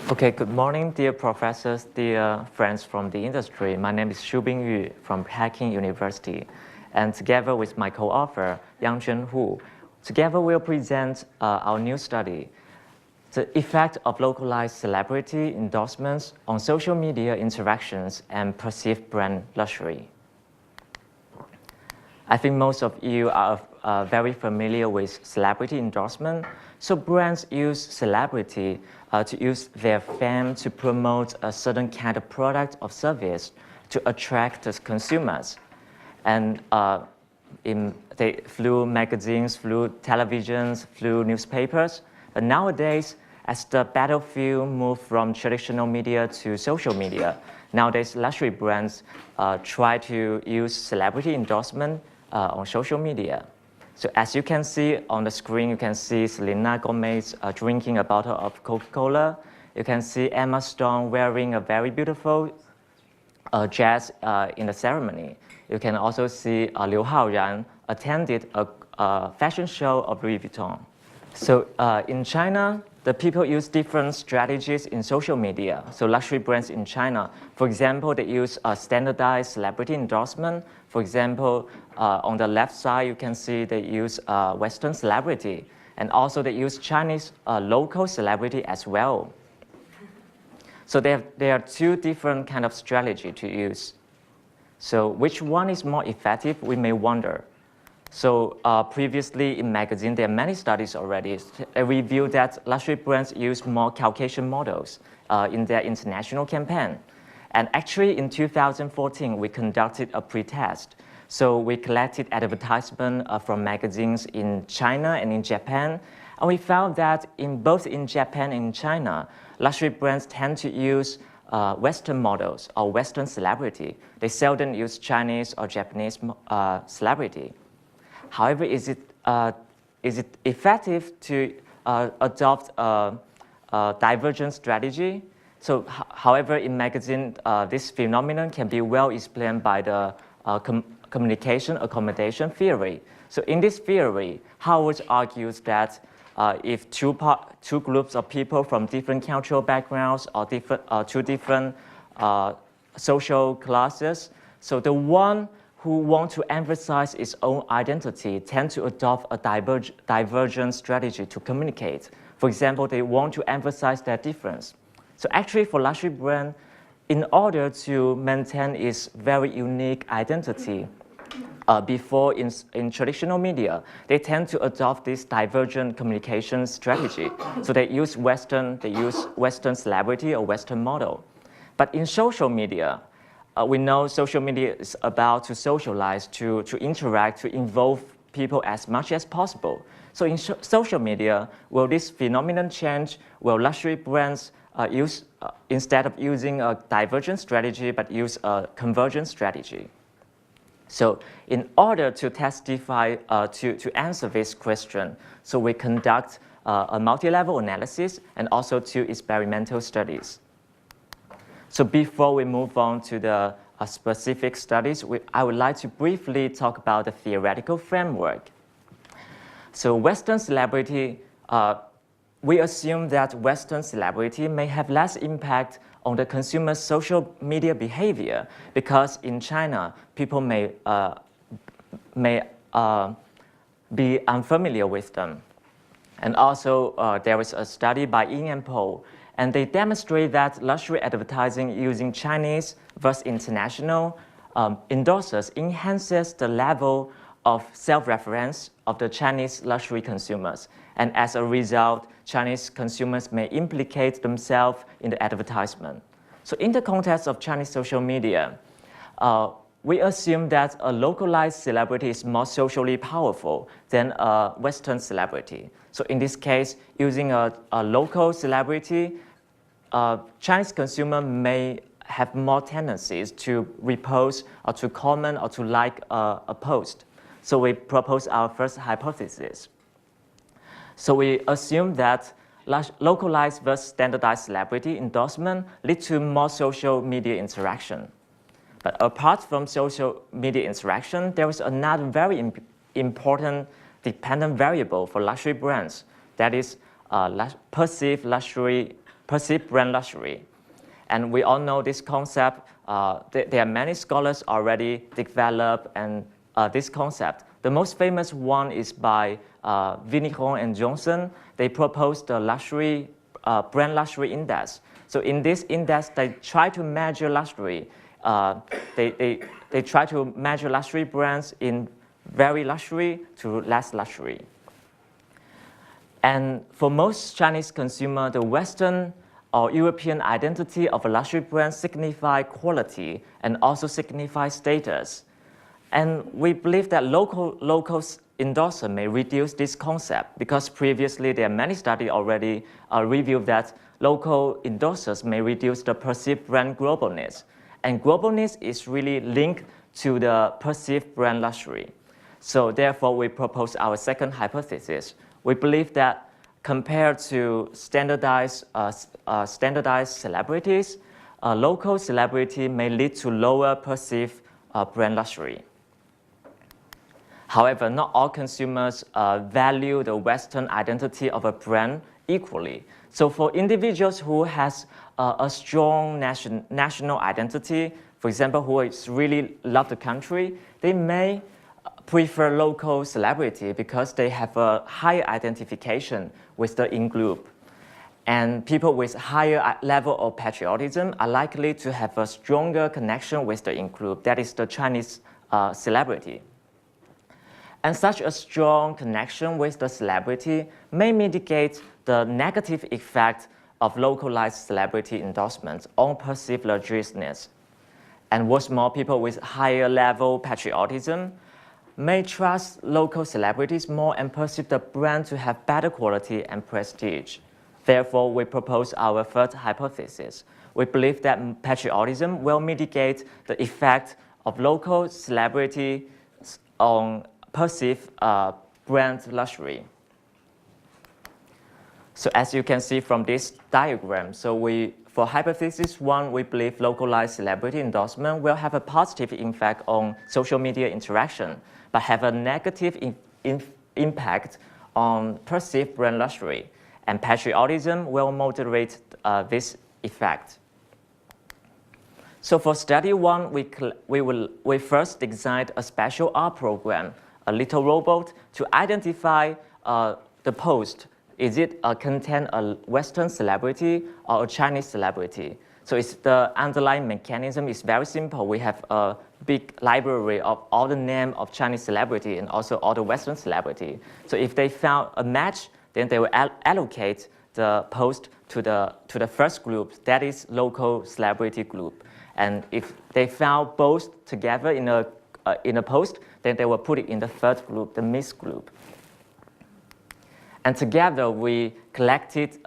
Okay, good morning, dear professors, dear friends from the industry. My name is Shubin from Peking University, and together with my co-author, Yangzhen Hu, together we'll present our new study, the effect of localized celebrity endorsements on social media interactions and perceived brand luxury. I think most of you are very familiar with celebrity endorsement. So brands use celebrity to use their fame to promote a certain kind of product or service to attract the consumers. And through magazines, through televisions, through newspapers. But nowadays, as the battlefield moved from traditional media to social media, nowadays luxury brands try to use celebrity endorsement on social media. So as you can see on the screen, you can see Selena Gomez drinking a bottle of Coca-Cola. You can see Emma Stone wearing a very beautiful dress in the ceremony. You can also see Liu Haoran attended a fashion show of Louis Vuitton. So in China, the people use different strategies in social media. So luxury brands in China, for example, they use a standardized celebrity endorsement. For example, on the left side, you can see they use Western celebrity. And also they use Chinese local celebrity as well. So there are two different kind of strategy to use. So which one is more effective, we may wonder. So previously in magazine, there are many studies already revealed that luxury brands use more Caucasian models in their international campaign. And actually in 2014, we conducted a pretest. So we collected advertisement from magazines in China and in Japan. And we found that both in Japan and in China, luxury brands tend to use Western models or Western celebrity. They seldom use Chinese or Japanese celebrity. However, is it effective to adopt a divergent strategy? So, however, in magazine, this phenomenon can be well explained by the communication accommodation theory. So, in this theory, Howard argues that if two groups of people from different cultural backgrounds or two different social classes, so the one who want to emphasize its own identity tend to adopt a divergent strategy to communicate. For example, they want to emphasize their difference. So actually for luxury brand, in order to maintain its very unique identity, before in traditional media, they tend to adopt this divergent communication strategy. So they use Western celebrity or Western model. But in social media, we know social media is about to socialize, to interact, to involve people as much as possible. So in social media, will this phenomenon change? Will luxury brands instead of using a divergent strategy, but use a convergent strategy? So in order to testify, to answer this question, so we conduct a multi-level analysis and also two experimental studies. So before we move on to the specific studies, I would like to briefly talk about the theoretical framework. So Western celebrity, we assume that Western celebrity may have less impact on the consumer's social media behavior because in China, people may be unfamiliar with them. And also, there is a study by Ying and Poe, and they demonstrate that luxury advertising using Chinese versus international endorsers enhances the level of self-reference of the Chinese luxury consumers. And as a result, Chinese consumers may implicate themselves in the advertisement. So in the context of Chinese social media, we assume that a localized celebrity is more socially powerful than a Western celebrity. So in this case, using a local celebrity, Chinese consumer may have more tendencies to repost or to comment or to like a post. So we propose our first hypothesis. So we assume that localized versus standardized celebrity endorsement lead to more social media interaction. But apart from social media interaction, there is another very important dependent variable for luxury brands, that is perceived luxury perceived brand luxury. And we all know this concept. There are many scholars already developed and this concept. The most famous one is by Vinichon and Johnson. They proposed the luxury brand luxury index. So in this index, they try to measure luxury. They try to measure luxury brands in very luxury to less luxury. And for most Chinese consumer, the Western or European identity of a luxury brand signify quality and also signify status. And we believe that local endorsement may reduce this concept because previously there are many studies already revealed that local endorsers may reduce the perceived brand globalness. And globalness is really linked to the perceived brand luxury. So therefore, we propose our second hypothesis. We believe that compared to standardized celebrities, local celebrity may lead to lower perceived brand luxury. However, not all consumers value the Western identity of a brand equally. So for individuals who has a strong national identity, for example, who really love the country, they may prefer local celebrity because they have a higher identification with the in-group. And people with higher level of patriotism are likely to have a stronger connection with the in-group, that is the Chinese celebrity. And such a strong connection with the celebrity may mitigate the negative effect of localized celebrity endorsements on perceived luxuriousness. And what's more, people with higher level patriotism may trust local celebrities more and perceive the brand to have better quality and prestige. Therefore, we propose our third hypothesis. We believe that patriotism will mitigate the effect of local celebrity on perceived brand luxury. So as you can see from this diagram, for hypothesis 1, we believe localized celebrity endorsement will have a positive impact on social media interaction, but have a negative impact on perceived brand luxury. And patriotism will moderate this effect. So for study 1, we first designed a special art program, a little robot, to identify the post. Is it contain a Western celebrity or a Chinese celebrity? So the underlying mechanism is very simple. We have a big library of all the names of Chinese celebrity and also all the Western celebrity. So if they found a match, then they will allocate the post to the first group, that is local celebrity group. And if they found both together in a post, then they will put it in the third group, the mixed group. And together we collected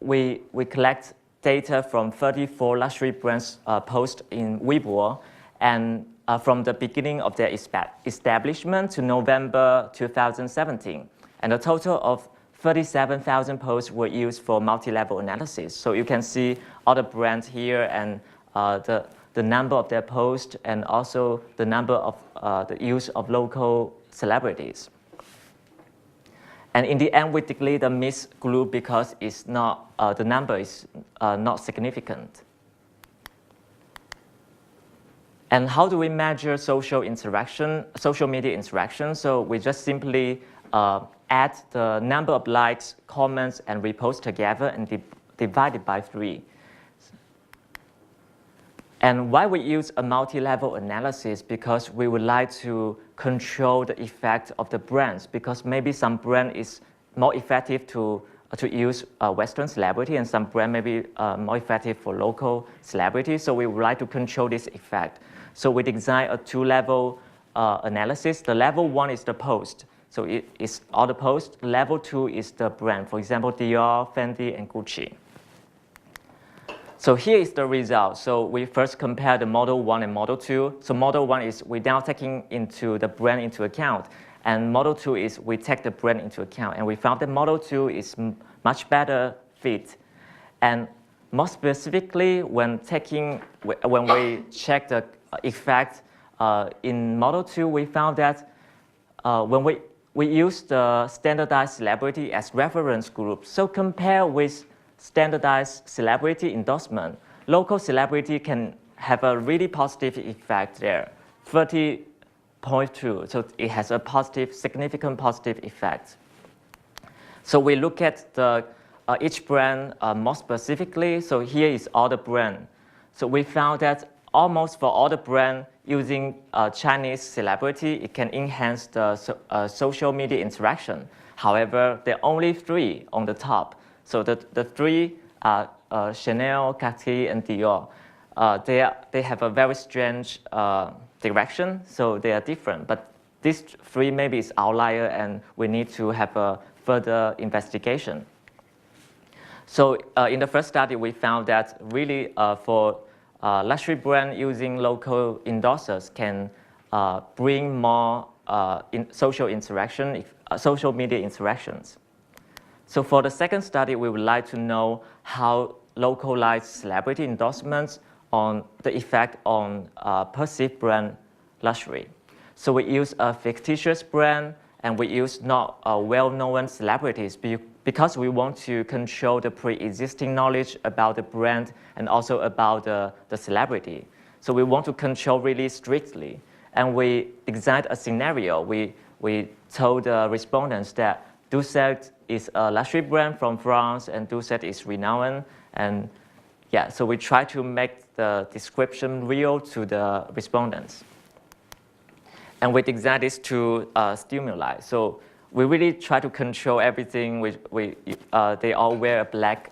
we collect data from 34 luxury brands posts in Weibo, and from the beginning of their establishment to November 2017. And a total of 37,000 posts were used for multi-level analysis. So you can see all the brands here and the number of their posts and also the number of the use of local celebrities. And in the end, we declare the mixed group because it's not, the number is not significant. And how do we measure social media interaction? So we just simply add the number of likes, comments, and reposts together and divide it by 3. And why we use a multi-level analysis? Because we would like to control the effect of the brands, because maybe some brand is more effective to use a Western celebrity and some brand may be more effective for local celebrities. So we would like to control this effect. So we design a 2-level analysis. The level 1 is the post. So it is all the posts. Level 2 is the brand. For example, Dior, Fendi, and Gucci. So here is the result. So we first compare the model 1 and model 2. So model 1 is we now taking the brand into account. And model 2 is we take the brand into account. And we found that model 2 is much better fit. And more specifically, when we check the effect in model 2, we found that when we we use the standardized celebrity as reference group. So compare with standardized celebrity endorsement, local celebrity can have a really positive effect there, 30.2. So it has a positive, significant positive effect. So we look at the each brand more specifically. So here is all the brand. So we found that almost for all the brand using Chinese celebrity, it can enhance the social media interaction. However, there are only 3 on the top. So the 3 are Chanel, Cartier, and Dior. They have a very strange direction, so they are different. But these 3 maybe is outlier, and we need to have a further investigation. So in the first study, we found that really for luxury brand using local endorsers can bring more social interaction, social media interactions. So for the second study, we would like to know how localized celebrity endorsements on the effect on perceived brand luxury. So we use a fictitious brand, and we use not well-known celebrities because we want to control the pre-existing knowledge about the brand and also about the celebrity. So we want to control really strictly. And we designed a scenario. We told the respondents that Doucet is a luxury brand from France, and Doucet is renowned. And yeah, so we try to make the description real to the respondents. And we designed this to stimuli. So we really try to control everything. They all wear a black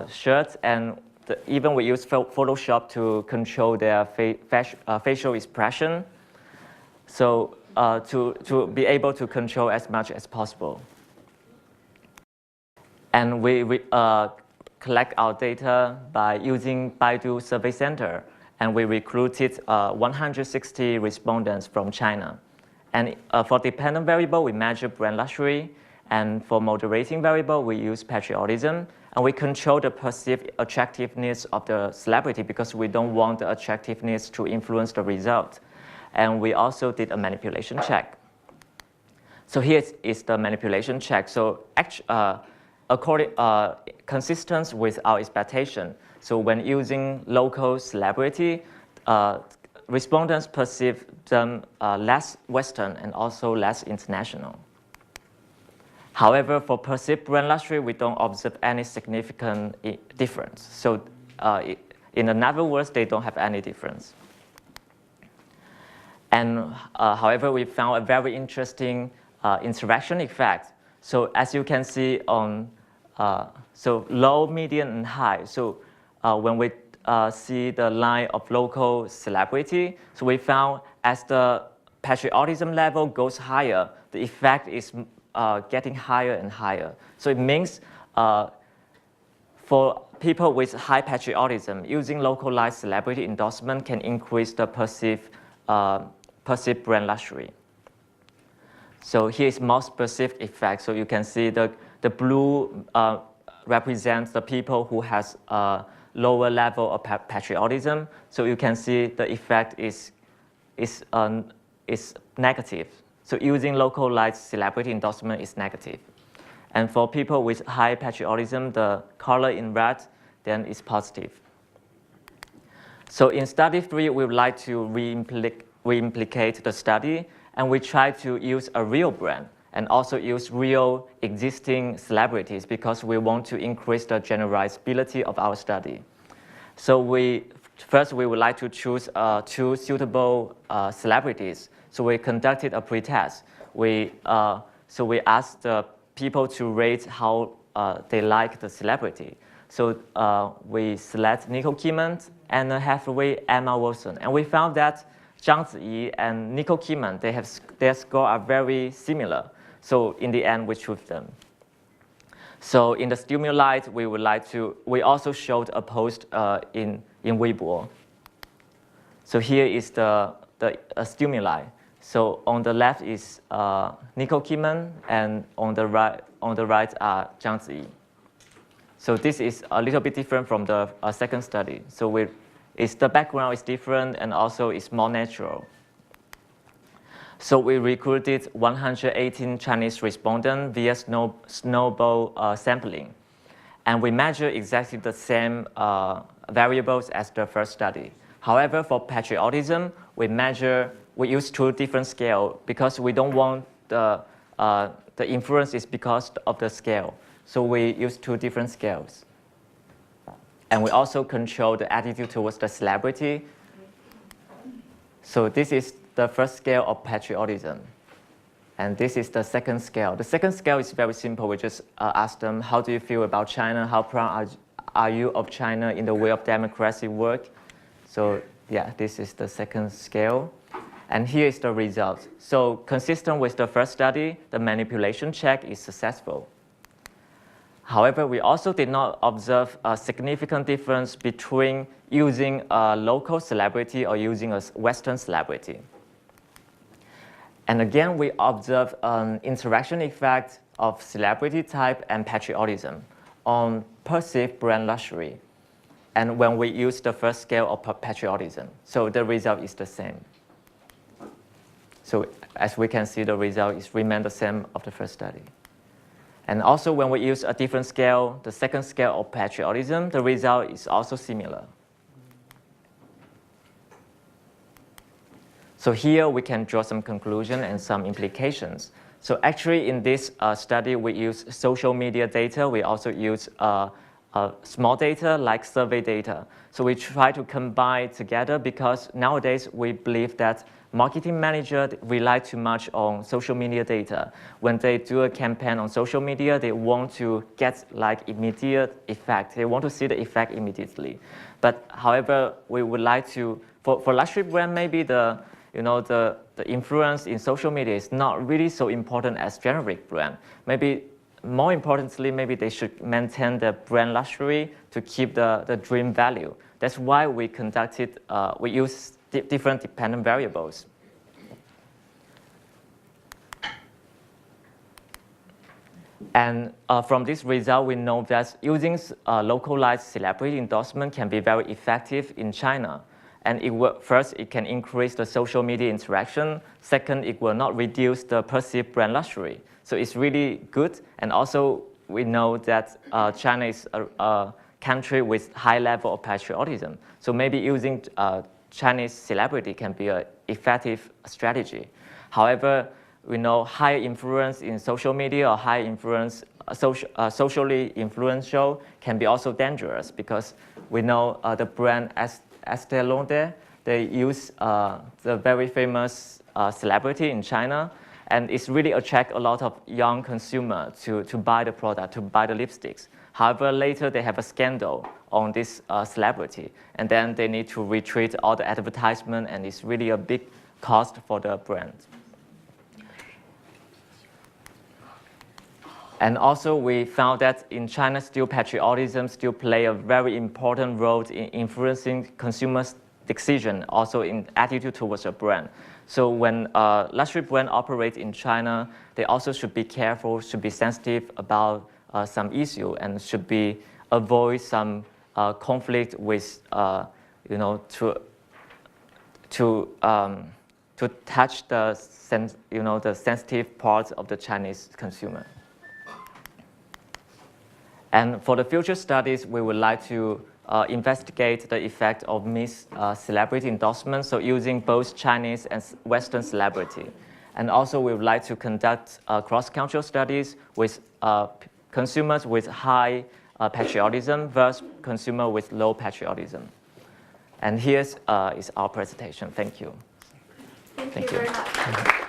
shirt, and even we use Photoshop to control their facial expression. So to be able to control as much as possible. And we collect our data by using Baidu Survey Center. And we recruited 160 respondents from China. And for dependent variable, we measure brand luxury. And for moderating variable, we use patriotism. And we control the perceived attractiveness of the celebrity because we don't want the attractiveness to influence the result. And we also did a manipulation check. So here is the manipulation check. So consistent with our expectation. So when using local celebrity, respondents perceive them less Western and also less international. However, for perceived brand luxury, we don't observe any significant difference. So in other words, they don't have any difference. And however, we found a very interesting interaction effect. So as you can see on so low, medium, and high. So when we see the line of local celebrity, so we found as the patriotism level goes higher, the effect is getting higher and higher. So it means for people with high patriotism, using localized celebrity endorsement can increase the perceived brand luxury. So here is more specific effect. So you can see the blue represents the people who has a lower level of patriotism. So you can see the effect is negative. So using localized celebrity endorsement is negative. And for people with high patriotism, the color in red then is positive. So in study 3, we would like to re-implicate the study, and we try to use a real brand and also use real existing celebrities because we want to increase the generalizability of our study. So first we would like to choose 2 suitable celebrities. So we conducted a pretest. So we asked the people to rate how they like the celebrity. So we select Nicole Kidman, Anne Hathaway, Emma Watson, and we found that Zhang Ziyi and Nicole Kidman, their score are very similar. So in the end, we choose them. So in the stimuli, we also showed a post in Weibo. So here is the stimuli. So on the left is Nicole Kidman, and on the right are Zhang Ziyi. So this is a little bit different from the second study. So the background is different, and also it's more natural. So we recruited 118 Chinese respondents via snowball sampling. And we measure exactly the same variables as the first study. However, for patriotism, we use 2 different scales because we don't want the influence is because of the scale. So we use 2 different scales. And we also control the attitude towards the celebrity. So this is the first scale of patriotism. And this is the second scale. The second scale is very simple. We just ask them, how do you feel about China? How proud are you of China in the way of democracy work? So yeah, this is the second scale. And here is the result. So consistent with the first study, the manipulation check is successful. However, we also did not observe a significant difference between using a local celebrity or using a Western celebrity. And again, we observe an interaction effect of celebrity type and patriotism on perceived brand luxury. And when we use the first scale of patriotism, so the result is the same. So as we can see, the result is remain the same of the first study. And also when we use a different scale, the second scale of patriotism, the result is also similar. So here we can draw some conclusion and some implications. So actually in this study, we use social media data. We also use small data like survey data. So we try to combine together because nowadays we believe that marketing managers rely too much on social media data. When they do a campaign on social media, they want to get like immediate effect. They want to see the effect immediately. But however, we would like to, for luxury brand, maybe the influence in social media is not really so important as generic brand. Maybe more importantly, maybe they should maintain the brand luxury to keep the dream value. That's why we conducted, we use different dependent variables. And from this result, we know that using localized celebrity endorsement can be very effective in China. And first, it can increase the social media interaction. Second, it will not reduce the perceived brand luxury. So it's really good. And also, we know that China is a country with high level of patriotism. So maybe using Chinese celebrity can be an effective strategy. However, we know high influence in social media or high influence, socially influential can be also dangerous because we know the brand Estée Lauder, they use the very famous celebrity in China, and it's really attract a lot of young consumers to buy the product, to buy the lipsticks. However, later they have a scandal on this celebrity, and then they need to retreat all the advertisement, and it's really a big cost for the brand. And also, we found that in China, still patriotism still play a very important role in influencing consumers' decision, also in attitude towards a brand. So when luxury brand operate in China, they also should be careful, should be sensitive about some issue, and should be avoid some conflict with, to touch the sensitive parts of the Chinese consumer. And for the future studies, we would like to investigate the effect of celebrity endorsement, so using both Chinese and Western celebrity. And also, we would like to conduct cross-cultural studies with consumers with high patriotism versus consumers with low patriotism. And here is our presentation. Thank you. Thank you very much.